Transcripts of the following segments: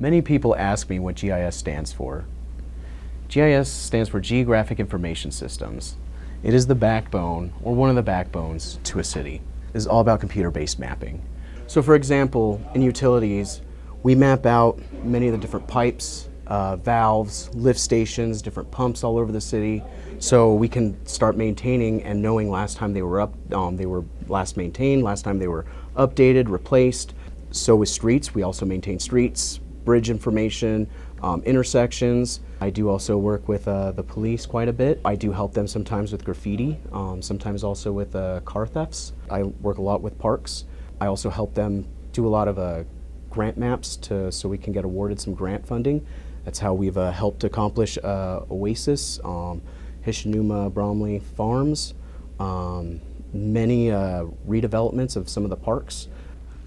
Many people ask me what GIS stands for. GIS stands for Geographic Information Systems. It is the backbone, or one of the backbones, to a city. It is all about computer-based mapping. So for example, in utilities, we map out many of the different pipes, valves, lift stations, different pumps all over the city, so we can start maintaining and knowing last time they were last maintained, last time they were updated, replaced. So with streets, we also maintain streets, bridge information, intersections. I do also work with the police quite a bit. I do help them sometimes with graffiti, sometimes also with car thefts. I work a lot with parks. I also help them do a lot of grant maps so we can get awarded some grant funding. That's how we've helped accomplish Oasis, Hishanuma Bromley Farms, many redevelopments of some of the parks.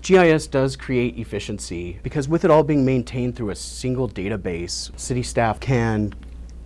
GIS does create efficiency because with it all being maintained through a single database, city staff can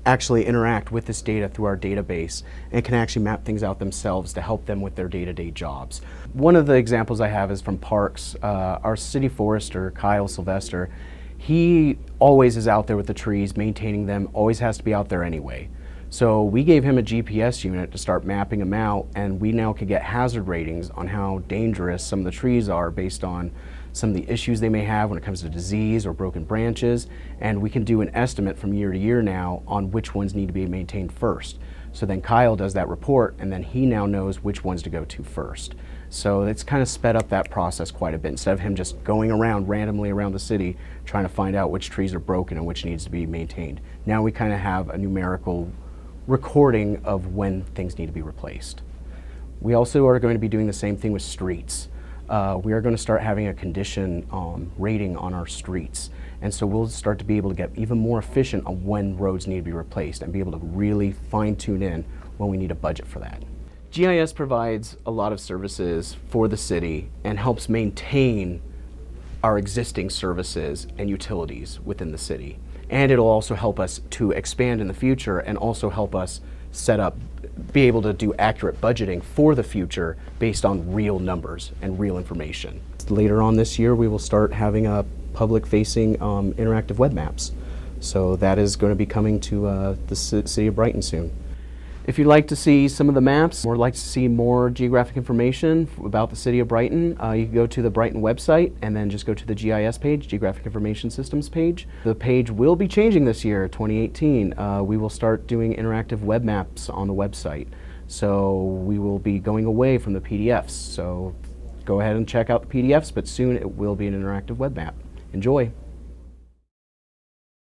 actually interact with this data through our database and can actually map things out themselves to help them with their day-to-day jobs. One of the examples I have is from parks. Our city forester, Kyle Sylvester, he always is out there with the trees, maintaining them, always has to be out there anyway. So we gave him a GPS unit to start mapping them out, and we now can get hazard ratings on how dangerous some of the trees are based on some of the issues they may have when it comes to disease or broken branches, and we can do an estimate from year to year now on which ones need to be maintained first. So then Kyle does that report, and then he now knows which ones to go to first. So it's kind of sped up that process quite a bit. Instead of him just going around randomly around the city trying to find out which trees are broken and which needs to be maintained. Now we kind of have a numerical recording of when things need to be replaced. We also are going to be doing the same thing with streets. We are going to start having a condition rating on our streets, and so we'll start to be able to get even more efficient on when roads need to be replaced and be able to really fine-tune in when we need a budget for that. GIS provides a lot of services for the city and helps maintain our existing services and utilities within the city. And it'll also help us to expand in the future and also help us be able to do accurate budgeting for the future based on real numbers and real information. Later on this year, we will start having public-facing interactive web maps. So that is going to be coming to the city of Brighton soon. If you'd like to see some of the maps or like to see more geographic information about the city of Brighton, you can go to the Brighton website and then just go to the GIS page, Geographic Information Systems page. The page will be changing this year, 2018. We will start doing interactive web maps on the website. So we will be going away from the PDFs. So go ahead and check out the PDFs, but soon it will be an interactive web map. Enjoy.